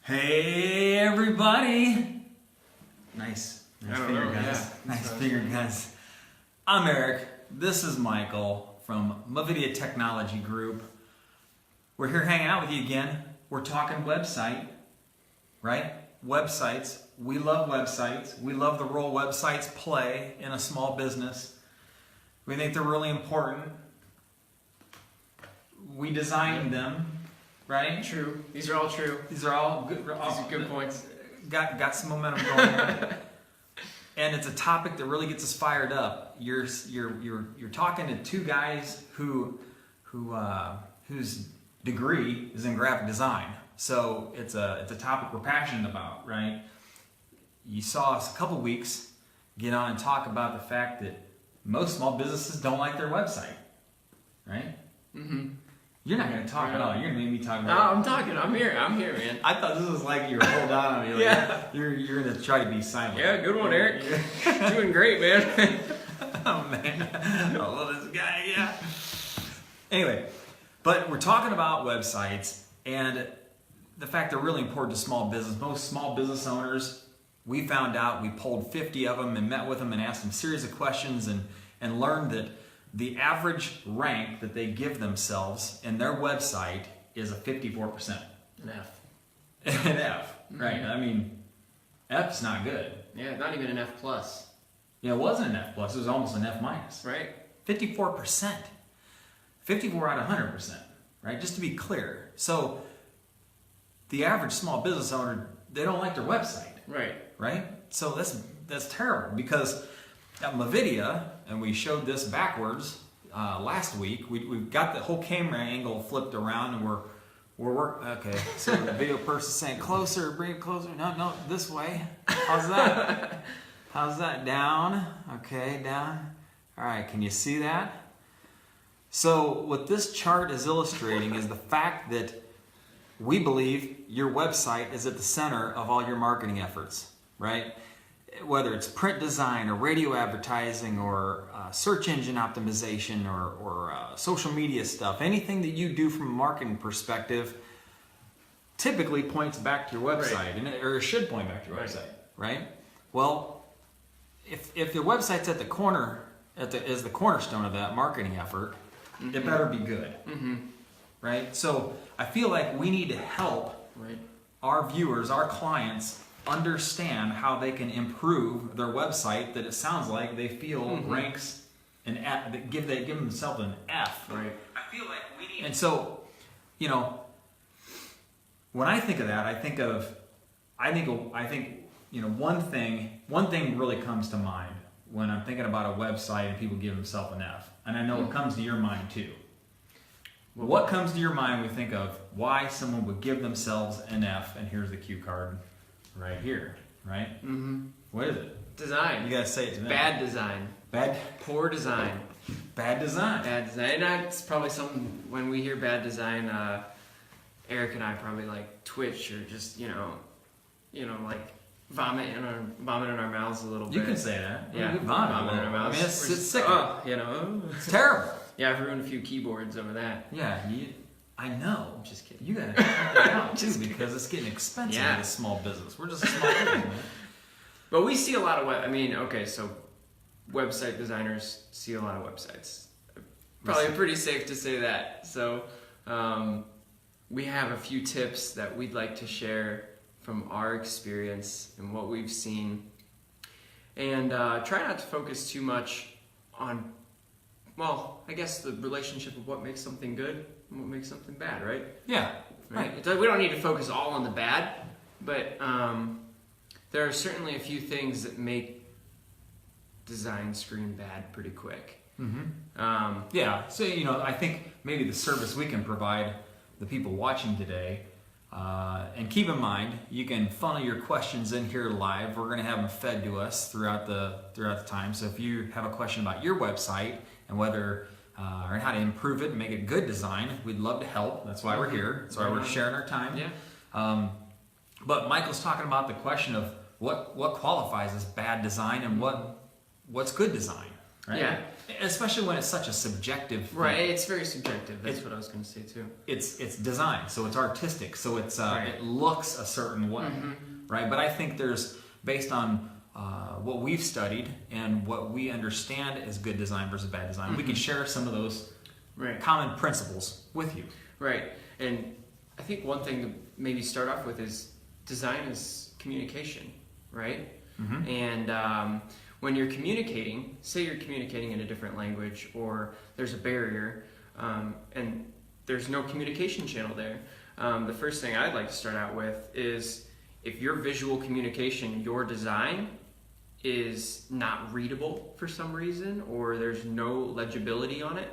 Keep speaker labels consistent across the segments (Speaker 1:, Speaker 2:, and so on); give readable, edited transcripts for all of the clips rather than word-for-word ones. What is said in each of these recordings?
Speaker 1: Hey everybody! Nice finger guns.
Speaker 2: Yeah.
Speaker 1: Nice finger guns. I'm Eric. This is Michael from Mavidia Technology Group. We're here hanging out with you again. We're talking website, right? Websites. We love websites. We love the role websites play in a small business. We think they're really important. We designed them, right?
Speaker 2: True. These are all true.
Speaker 1: These are all good.
Speaker 2: These are good points.
Speaker 1: Got some momentum going here. And it's a topic that really gets us fired up. You're talking to two guys whose degree is in graphic design. So it's a topic we're passionate about, right? You saw us a couple weeks get on and talk about the fact that most small businesses don't like their website, right?
Speaker 2: Mm-hmm.
Speaker 1: You're not going to talk at all. You're going to make me talk
Speaker 2: No,
Speaker 1: about it.
Speaker 2: I'm talking. I'm here, man.
Speaker 1: I thought this was like you were hold on me. Like,
Speaker 2: Yeah.
Speaker 1: You're going to try to be silent.
Speaker 2: Yeah, good one, Eric. Doing great, man.
Speaker 1: Oh, man. I love this guy, yeah. Anyway, but we're talking about websites and the fact they're really important to small business. Most small business owners, we found out, we polled 50 of them and met with them and asked them a series of questions and learned that the average rank that they give themselves in their website is a 54%.
Speaker 2: An F.
Speaker 1: An F, right?
Speaker 2: Mm-hmm.
Speaker 1: I mean, F's not good.
Speaker 2: Yeah, not even an F plus.
Speaker 1: Yeah, it wasn't an F plus. It was almost an F minus.
Speaker 2: Right.
Speaker 1: 54%. 54 out of 100%, right? Just to be clear. So the average small business owner, they don't like their website,
Speaker 2: Right.
Speaker 1: right? So that's terrible because at Mavidia, and we showed this backwards last week, we've got the whole camera angle flipped around and we're okay. So the video person's saying closer, bring it closer. No, this way. How's that? How's that? Down. Okay, down. All right, can you see that? So what this chart is illustrating is the fact that we believe your website is at the center of all your marketing efforts, right? Whether it's print design or radio advertising or search engine optimization or social media stuff, anything that you do from a marketing perspective typically points back to your website,
Speaker 2: Right.
Speaker 1: or it should point back to your
Speaker 2: Right.
Speaker 1: website, right? Well, if your website's at the corner, is the cornerstone of that marketing effort,
Speaker 2: Mm-hmm.
Speaker 1: it better be good,
Speaker 2: Mm-hmm.
Speaker 1: right? So I feel like we need to help
Speaker 2: Right.
Speaker 1: our viewers, our clients, understand how they can improve their website that it sounds like they feel
Speaker 2: Mm-hmm.
Speaker 1: ranks an F, they give themselves an F.
Speaker 2: Right.
Speaker 1: I feel like we need. And so, when I think of that, I think one thing really comes to mind when I'm thinking about a website and people give themselves an F, and I know it comes to your mind too. What comes to your mind when we think of why someone would give themselves an F? And here's the cue card right here, right?
Speaker 2: Mm-hmm.
Speaker 1: What is it?
Speaker 2: Design.
Speaker 1: You gotta say it to them.
Speaker 2: Bad design.
Speaker 1: Bad
Speaker 2: Poor design.
Speaker 1: design.
Speaker 2: Bad design. And that's probably something, when we hear bad design, Eric and I probably like twitch or just, like vomit in our mouths a little bit.
Speaker 1: You can say that.
Speaker 2: Yeah,
Speaker 1: You can vomit
Speaker 2: vomit in our mouths.
Speaker 1: I mean, it's
Speaker 2: We're just,
Speaker 1: sick. It's terrible.
Speaker 2: Yeah, I've ruined a few keyboards over that.
Speaker 1: Yeah, I know.
Speaker 2: I'm just kidding.
Speaker 1: You gotta cut that out too because it's getting expensive
Speaker 2: Yeah.
Speaker 1: in a small business. We're just a small business, man.
Speaker 2: But we see a lot of so website designers see a lot of websites. Probably pretty safe to say that. So we have a few tips that we'd like to share from our experience and what we've seen. And try not to focus too much on, I guess the relationship of what makes something good and what makes something bad, right?
Speaker 1: Yeah, right.
Speaker 2: We don't need to focus all on the bad, but there are certainly a few things that make design scream bad pretty quick.
Speaker 1: Mm-hmm. Yeah, so I think maybe the service we can provide the people watching today, and keep in mind you can funnel your questions in here live. We're going to have them fed to us throughout the time. So if you have a question about your website and whether or how to improve it and make it good design, we'd love to help. That's why we're here. That's why we're sharing our time.
Speaker 2: Yeah.
Speaker 1: But Michael's talking about the question of what qualifies as bad design and what's good design, right?
Speaker 2: Yeah.
Speaker 1: Especially when it's such a subjective thing.
Speaker 2: Right, it's very subjective. That's what I was going to say too.
Speaker 1: It's design, so it's artistic, so it's it looks a certain way, right? But I think there's, based on what we've studied and what we understand as good design versus bad design, we can share some of those common principles with you.
Speaker 2: Right, and I think one thing to maybe start off with is design is communication, right? And when you're communicating, say you're communicating in a different language, or there's a barrier, and there's no communication channel there, the first thing I'd like to start out with is, if your visual communication, your design, is not readable for some reason, or there's no legibility on it,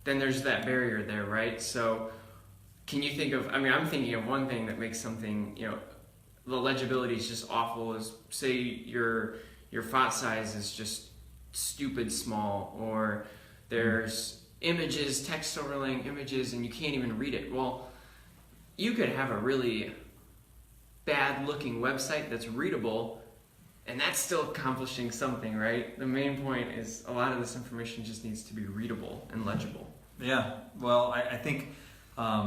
Speaker 2: then there's that barrier there, right? So can you think of, I'm thinking of one thing that makes something, the legibility is just awful, is say your font size is just stupid small, or there's images, text overlaying images, and you can't even read it. Well, you could have a really bad looking website that's readable, and that's still accomplishing something, right? The main point is a lot of this information just needs to be readable and legible.
Speaker 1: Yeah, well, I think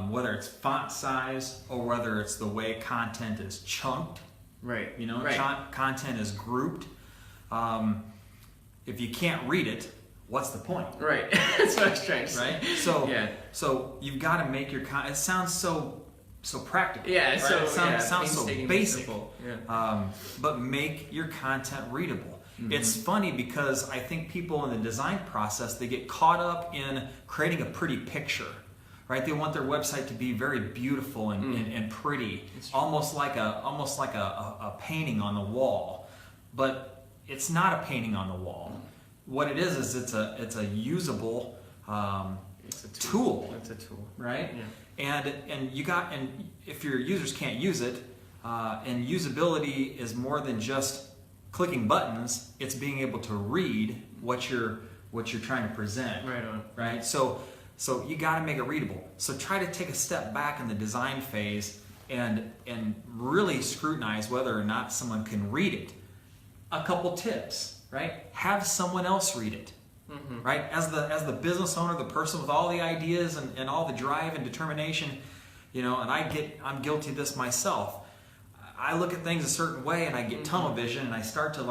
Speaker 1: whether it's font size or whether it's the way content is chunked,
Speaker 2: right?
Speaker 1: Content is grouped. If you can't read it, what's the point?
Speaker 2: Right. That's what I was trying to say.
Speaker 1: Right. So so you've got to make your content. It sounds so practical.
Speaker 2: Yeah.
Speaker 1: Right?
Speaker 2: So
Speaker 1: it sounds so basic.
Speaker 2: Yeah.
Speaker 1: But make your content readable. It's funny because I think people in the design process, they get caught up in creating a pretty picture. Right? They want their website to be very beautiful and pretty, almost like a painting on the wall. But it's not a painting on the wall. What it is it's a usable
Speaker 2: it's a
Speaker 1: tool.
Speaker 2: It's a tool,
Speaker 1: right?
Speaker 2: Yeah.
Speaker 1: And if your users can't use it, and usability is more than just clicking buttons. It's being able to read what you're trying to present.
Speaker 2: Right on.
Speaker 1: Right. So you got to make it readable. So try to take a step back in the design phase and really scrutinize whether or not someone can read it. A couple tips, right? Have someone else read it, right? As the business owner, the person with all the ideas and all the drive and determination, and I'm guilty of this myself. I look at things a certain way and I get tunnel vision and I start to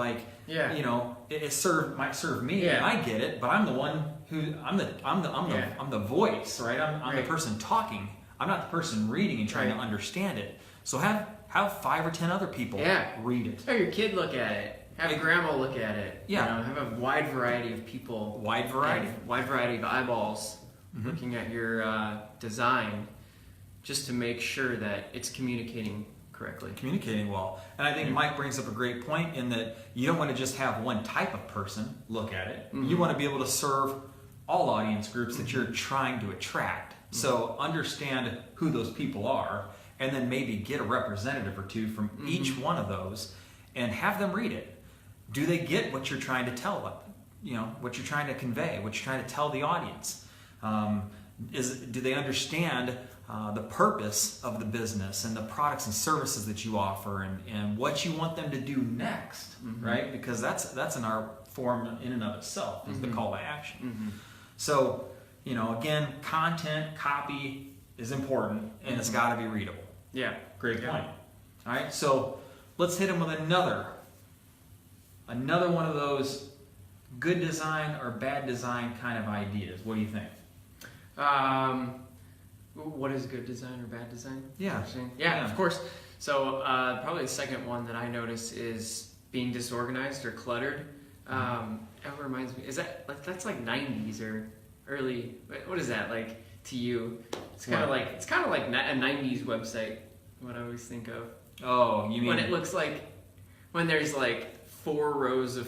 Speaker 1: it might serve me and I get it, but I'm the one who I'm the voice, right? I'm the person talking. I'm not the person reading and trying to understand it. So have 5 or 10 other people read it.
Speaker 2: Have your kid look at it. Have grandma look at it.
Speaker 1: Yeah.
Speaker 2: Have a wide variety of people.
Speaker 1: Wide variety
Speaker 2: of eyeballs looking at your design, just to make sure that it's communicating correctly.
Speaker 1: Communicating well. And I think Mike brings up a great point in that you don't want to just have one type of person look at it. You want to be able to serve all audience groups that you're trying to attract. So understand who those people are, and then maybe get a representative or two from each one of those and have them read it. Do they get what you're trying to tell them? What you're trying to convey, what you're trying to tell the audience? Do they understand the purpose of the business and the products and services that you offer, and what you want them to do next, right? Because that's an art form in and of itself, is the call to action. So, again, content, copy is important, and it's got to be readable.
Speaker 2: Yeah.
Speaker 1: Great point. All right, so let's hit them with another one of those good design or bad design kind of ideas. What do you think?
Speaker 2: What is good design or bad design?
Speaker 1: Yeah,
Speaker 2: of course. So probably the second one that I notice is being disorganized or cluttered. That reminds me, that's like 90s or early? What is that like to you? It's kind of like a 90s website. What I always think of.
Speaker 1: Oh, you mean
Speaker 2: when it looks like when there's like 4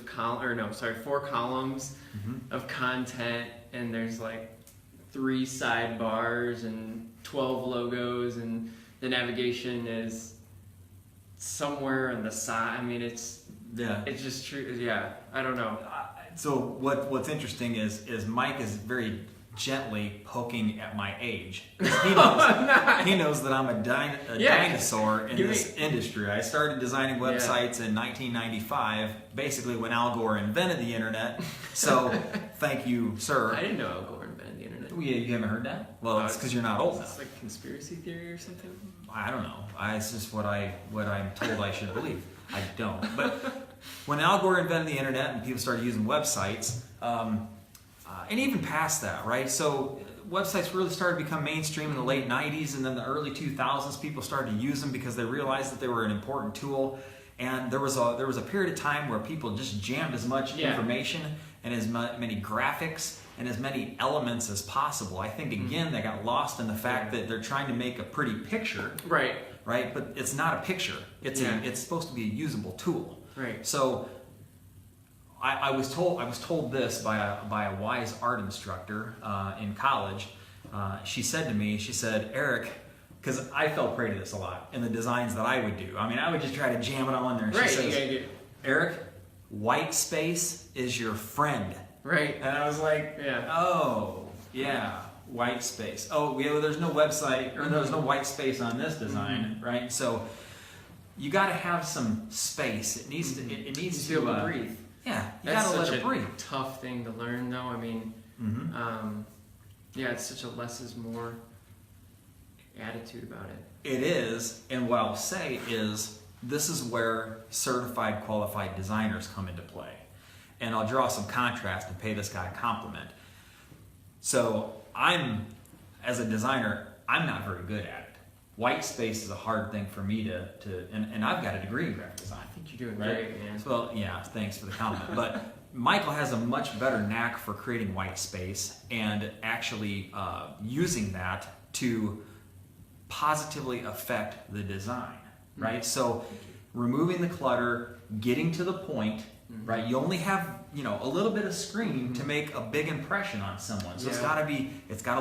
Speaker 2: columns of content, and there's like 3 sidebars and 12 logos, and the navigation is somewhere on the side. It's just true. Yeah, I don't know.
Speaker 1: So what's interesting is Mike is very gently poking at my age. He knows that I'm a dinosaur in this industry. I started designing websites in 1995, basically when Al Gore invented the internet. So thank you, sir.
Speaker 2: I didn't know Al Gore invented the internet.
Speaker 1: You haven't heard that? Well, it's because you're not old enough.
Speaker 2: It's like conspiracy theory or something?
Speaker 1: I don't know. It's just what I'm told I should believe. I don't. But when Al Gore invented the internet and people started using websites, and even past that, right? So websites really started to become mainstream in the late 90s, and then the early 2000s, people started to use them because they realized that they were an important tool. And there was a period of time where people just jammed as much information and as many graphics and as many elements as possible. I think again they got lost in the fact that they're trying to make a pretty picture, right? But it's not a picture. It's supposed to be a usable tool,
Speaker 2: right?
Speaker 1: So I was told this by a wise art instructor in college. She said to me, Erik, because I fell prey to this a lot in the designs that I would do. I mean, I would just try to jam it all in there. And she says, Erik, white space is your friend.
Speaker 2: Right.
Speaker 1: And I was like, oh, yeah, white space. Oh, yeah, well, there's no website, or there's no white space on this design, right? So you got to have some space. It needs to. It needs
Speaker 2: to be able to breathe.
Speaker 1: Yeah, you got to let it breathe.
Speaker 2: Tough thing to learn, though. I mean, it's such a less is more attitude about it.
Speaker 1: It is, and what I'll say is, this is where certified qualified designers come into play. And I'll draw some contrast and pay this guy a compliment. So as a designer, I'm not very good at it. White space is a hard thing for me and I've got a degree in graphic design.
Speaker 2: I think you're doing great, man.
Speaker 1: Well, yeah, thanks for the compliment. But Michael has a much better knack for creating white space and actually using that to positively affect the design, right? So removing the clutter, getting to the point, right? You only have, a little bit of screen to make a big impression on someone. So it's got to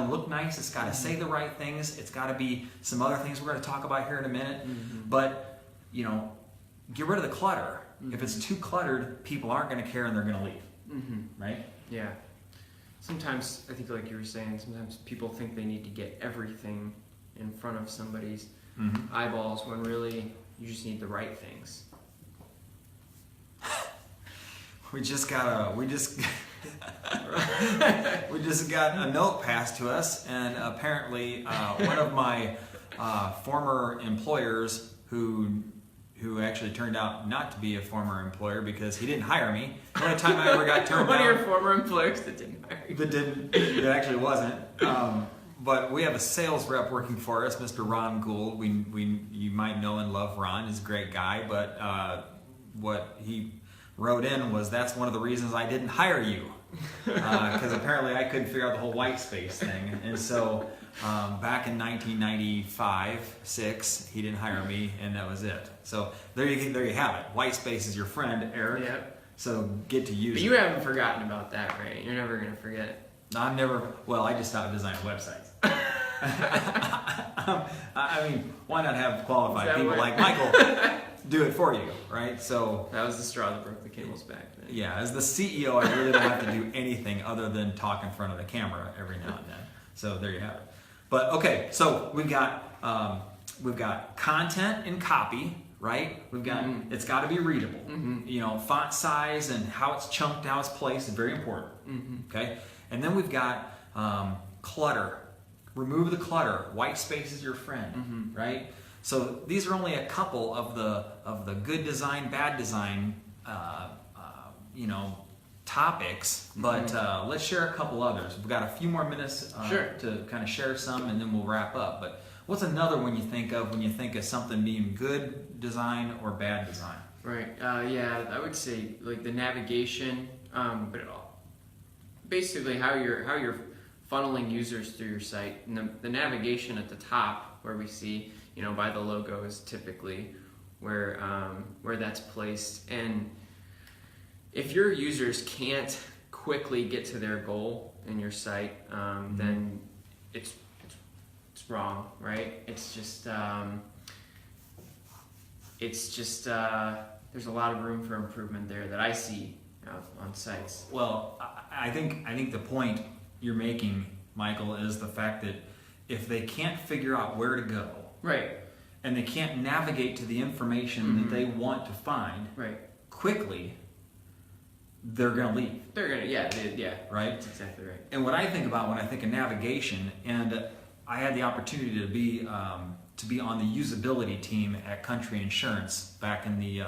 Speaker 1: look nice. It's got to say the right things. It's got to be some other things we're going to talk about here in a minute. But, get rid of the clutter. If it's too cluttered, people aren't going to care and they're going to leave, right?
Speaker 2: Yeah. Sometimes, I think like you were saying, sometimes people think they need to get everything in front of somebody's eyeballs when really you just need the right things.
Speaker 1: We just got a note passed to us, and apparently one of my former employers who actually turned out not to be a former employer because he didn't hire me. The only time I ever got turned down.
Speaker 2: One of your former employers that didn't hire you.
Speaker 1: It actually wasn't. But we have a sales rep working for us, Mr. Ron Gould. You might know and love Ron. He's a great guy, but what he wrote in was, that's one of the reasons I didn't hire you, because apparently I couldn't figure out the whole white space thing. And so back in 1995-6, he didn't hire me, and that was it. So there you have it. White space is your friend, Erik.
Speaker 2: Yep.
Speaker 1: So get to use it.
Speaker 2: But you haven't forgotten about that, right? You're never going to forget.
Speaker 1: I just stopped designing websites. I mean, why not have qualified people like Michael do it for you, right? So
Speaker 2: that was the straw that broke the camel's back. Then.
Speaker 1: Yeah, as the CEO, I really don't have to do anything other than talk in front of the camera every now and then. So there you have it. But okay, so we've got content and copy, right? We've got it's got to be readable. Font size and how it's chunked, how it's placed is very important. Okay, and then we've got clutter. Remove the clutter. White space is your friend, right? So these are only a couple of the good design, bad design, topics. But let's share a couple others. We've got a few more minutes to kind of share some, and then we'll wrap up. But what's another one you think of when you think of something being good design or bad design?
Speaker 2: Right. I would say like the navigation, but basically how you're funneling users through your site, and the navigation at the top where we see, by the logo is typically where that's placed. And if your users can't quickly get to their goal in your site, then it's wrong, right? It's just there's a lot of room for improvement there that I see on sites.
Speaker 1: Well, I think the point you're making Michael, is the fact that if they can't figure out where to go,
Speaker 2: right,
Speaker 1: and they can't navigate to the information that they want to find
Speaker 2: right,
Speaker 1: quickly, they're going to leave.
Speaker 2: they're gonna, yeah,
Speaker 1: Right?
Speaker 2: that's exactly right.
Speaker 1: And what I think about when I think of navigation, and I had the opportunity to be on the usability team at Country Insurance back in the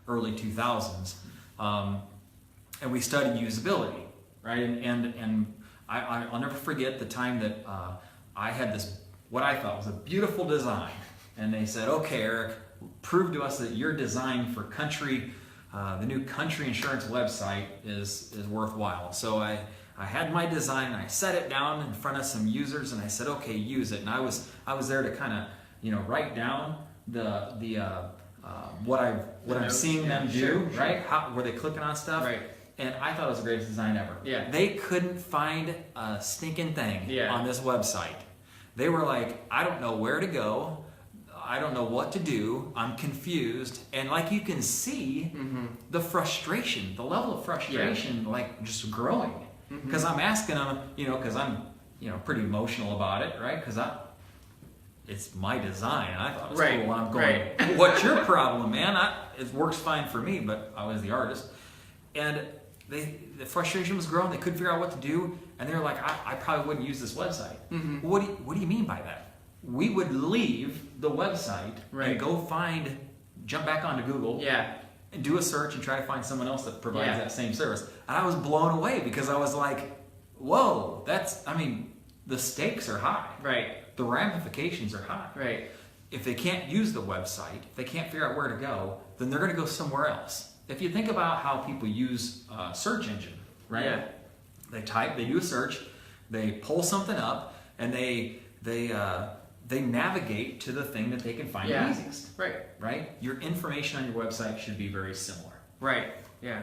Speaker 1: early 2000s, and we studied usability, right? And I'll never forget the time that I had this, what I thought was a beautiful design, and they said, "Okay, Eric, prove to us that your design for Country." The new Country Insurance website is worthwhile. So I had my design and I set it down in front of some users and I said, okay, use it. And I was there to kind of write down what I'm seeing them do,
Speaker 2: sure.
Speaker 1: right? How were they clicking on stuff?
Speaker 2: Right.
Speaker 1: And I thought it was the greatest design ever.
Speaker 2: Yeah.
Speaker 1: They couldn't find a stinking thing
Speaker 2: Yeah.
Speaker 1: on this website. They were like, I don't know where to go. I don't know what to do. I'm confused. And like you can see the frustration, the level of frustration, like just growing. Because I'm asking them, because I'm, pretty emotional about it, right? Because it's my design. And I thought it was
Speaker 2: Right,
Speaker 1: cool. I'm going, what's your problem, man? It works fine for me, but I was the artist. And the frustration was growing. They couldn't figure out what to do. And they were like, I probably wouldn't use this website. What do you mean by that? We would leave the website and go jump back onto Google and do a search and try to find someone else that provides that same service. And I was blown away because I was like, whoa, the stakes are high.
Speaker 2: Right.
Speaker 1: The ramifications are high.
Speaker 2: Right.
Speaker 1: If they can't use the website, if they can't figure out where to go, then they're going to go somewhere else. If you think about how people use a search engine, right?
Speaker 2: Yeah.
Speaker 1: They do a search, they pull something up, and they navigate to the thing that they can find the easiest. Right? Your information on your website should be very similar.
Speaker 2: Right. Yeah.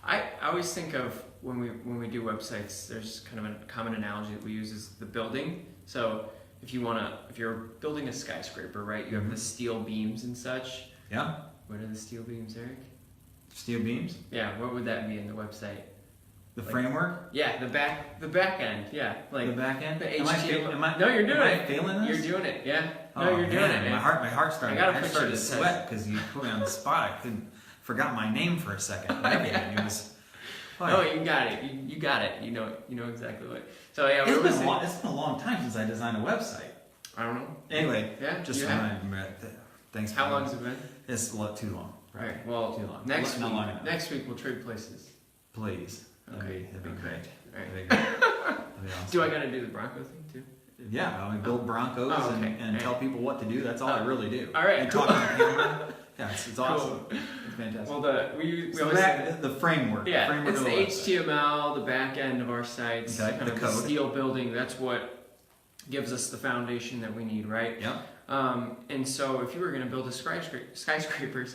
Speaker 2: I always think of when we do websites, there's kind of a common analogy that we use is the building. So if you're building a skyscraper, right, you have the steel beams and such.
Speaker 1: Yeah.
Speaker 2: What are the steel beams, Eric?
Speaker 1: Steel beams?
Speaker 2: Yeah, what would that be in the website?
Speaker 1: The framework?
Speaker 2: Yeah, the back end. Yeah, like
Speaker 1: the back end.
Speaker 2: The
Speaker 1: HTML.
Speaker 2: No, you're doing it.
Speaker 1: Am I failing this?
Speaker 2: You're doing it. Yeah.
Speaker 1: Oh,
Speaker 2: No, you're doing
Speaker 1: man,
Speaker 2: it. Man.
Speaker 1: My heart started.
Speaker 2: I gotta
Speaker 1: I
Speaker 2: put
Speaker 1: started
Speaker 2: you
Speaker 1: to
Speaker 2: to
Speaker 1: sweat because you put me on the spot. I forgot my name for a second. And everything. It was.
Speaker 2: Oh, you got it. You got it. You know exactly what. So yeah,
Speaker 1: It's been a long time since I designed a website.
Speaker 2: I don't know.
Speaker 1: Anyway,
Speaker 2: Yeah.
Speaker 1: just thanks.
Speaker 2: How long has it been?
Speaker 1: It's too long.
Speaker 2: Right. Well,
Speaker 1: Too long.
Speaker 2: next
Speaker 1: Not
Speaker 2: week.
Speaker 1: long enough.
Speaker 2: Next week we'll trade places.
Speaker 1: Please.
Speaker 2: Okay.
Speaker 1: That'd be great.
Speaker 2: All right.
Speaker 1: That'd be great. That'd be awesome.
Speaker 2: Do I gotta do the Bronco thing too?
Speaker 1: Yeah, I build Broncos
Speaker 2: Oh, okay.
Speaker 1: and tell people what to do. That's all I really do.
Speaker 2: All right,
Speaker 1: And
Speaker 2: cool.
Speaker 1: talk on camera. Yeah, it's awesome.
Speaker 2: Cool.
Speaker 1: It's fantastic.
Speaker 2: Well, we
Speaker 1: So
Speaker 2: always
Speaker 1: the framework.
Speaker 2: yeah,
Speaker 1: framework
Speaker 2: it's
Speaker 1: of
Speaker 2: the
Speaker 1: website.
Speaker 2: HTML, the back end of our sites,
Speaker 1: Okay,
Speaker 2: kind
Speaker 1: the
Speaker 2: of
Speaker 1: code.
Speaker 2: the steel building. That's what gives us the foundation that we need, right?
Speaker 1: Yeah.
Speaker 2: And so if you were going to build a skyscraper,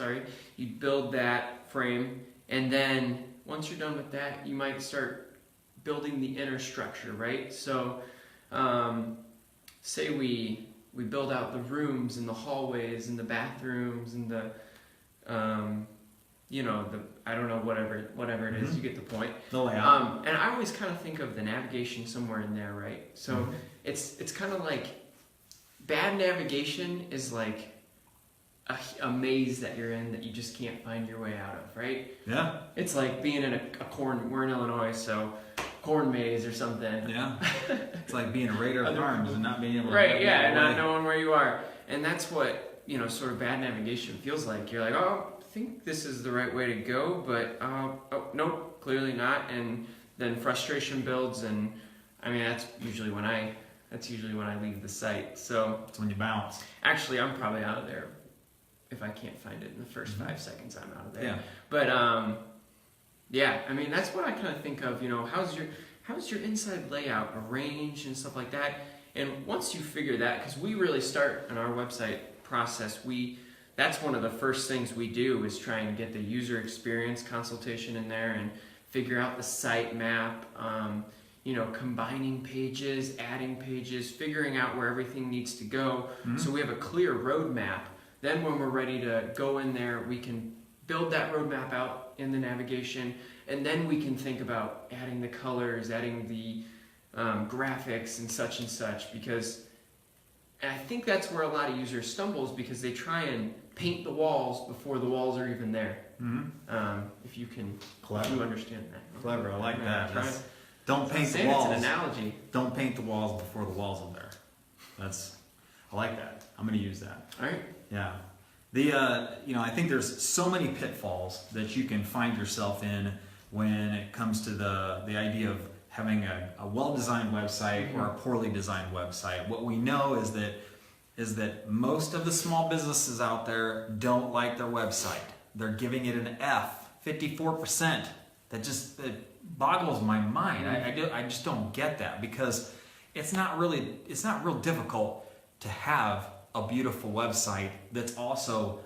Speaker 2: you'd build that frame, and then once you're done with that, you might start building the inner structure, right? So, say we build out the rooms and the hallways and the bathrooms and the, I don't know, whatever it is, you get the point.
Speaker 1: The layout.
Speaker 2: And I always kind of think of the navigation somewhere in there, right? So it's kind of like bad navigation is like a maze that you're in that you just can't find your way out of, right?
Speaker 1: Yeah.
Speaker 2: It's like being in a corn. We're in Illinois, so corn maze or something.
Speaker 1: Yeah. It's like being a raider of farms and not being able to
Speaker 2: Right, yeah, and not knowing where you are. And that's what, sort of bad navigation feels like. You're like, oh, I think this is the right way to go, but, nope, clearly not. And then frustration builds, and that's usually when I leave the site. So
Speaker 1: That's when you bounce.
Speaker 2: actually, I'm probably out of there. If I can't find it in the first 5 seconds, I'm out of there.
Speaker 1: Yeah.
Speaker 2: But, that's what I kind of think of, how's your inside layout arranged and stuff like that. And once you figure that, because we really start in our website process, that's one of the first things we do is try and get the user experience consultation in there and figure out the site map, combining pages, adding pages, figuring out where everything needs to go. So we have a clear roadmap. Then when we're ready to go in there, we can build that roadmap out in the navigation, and then we can think about adding the colors, adding the graphics and such, because and I think that's where a lot of users stumbles, because they try and paint the walls before the walls are even there. If you can, if you understand that.
Speaker 1: Clever, I like that.
Speaker 2: Try-
Speaker 1: Don't paint the
Speaker 2: It's
Speaker 1: walls.
Speaker 2: an analogy.
Speaker 1: Don't paint the walls before the walls are there. I like that. I'm going to use that.
Speaker 2: All right.
Speaker 1: Yeah. I think there's so many pitfalls that you can find yourself in when it comes to the idea of having a well-designed website or a poorly designed website. What we know is that most of the small businesses out there don't like their website. They're giving it an F, 54%. That boggles my mind. I just don't get that, because it's not real difficult to have a beautiful website that's also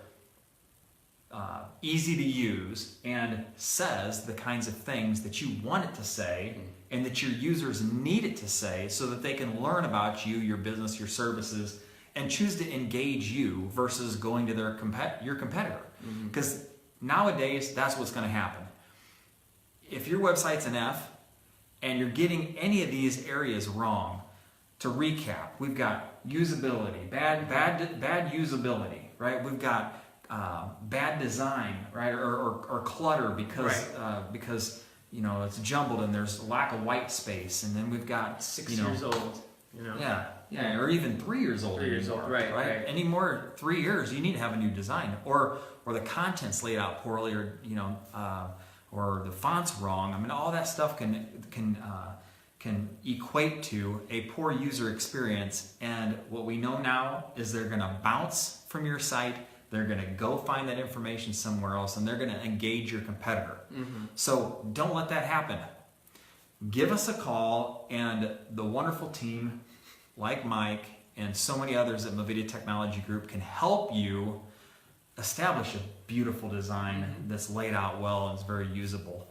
Speaker 1: easy to use and says the kinds of things that you want it to say and that your users need it to say, so that they can learn about you, your business, your services, and choose to engage you versus going to your competitor. Because nowadays, that's what's going to happen. If your website's an F and you're getting any of these areas wrong, to recap, we've got usability, bad usability, right? We've got bad design, right, or clutter because it's jumbled and there's a lack of white space, and then we've got
Speaker 2: 6 years old.
Speaker 1: Yeah, or even 3 years old.
Speaker 2: 3 years old, right.
Speaker 1: Any more 3 years, you need to have a new design, or the content's laid out poorly, or the font's wrong. I mean, all that stuff can equate to a poor user experience. And what we know now is they're going to bounce from your site. They're going to go find that information somewhere else, and they're going to engage your competitor. So don't let that happen. Give us a call, and the wonderful team like Mike and so many others at Movidia Technology Group can help you establish a beautiful design that's laid out well and is very usable.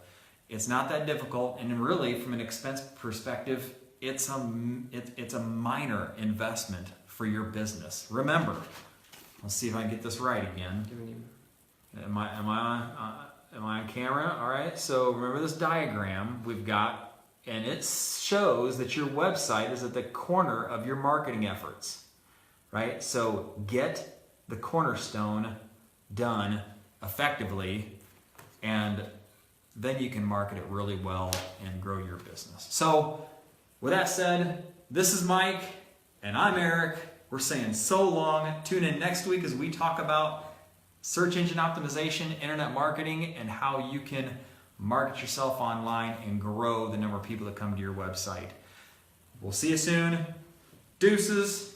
Speaker 1: It's not that difficult, and really, from an expense perspective, it's a minor investment for your business. Remember, let's see if I can get this right again. Am I on camera? All right. So remember this diagram we've got, and it shows that your website is at the corner of your marketing efforts, right? So get the cornerstone done effectively, and then you can market it really well and grow your business. So with that said, this is Mike and I'm Eric. We're saying so long. Tune in next week as we talk about search engine optimization, internet marketing, and how you can market yourself online and grow the number of people that come to your website. We'll see you soon. Deuces.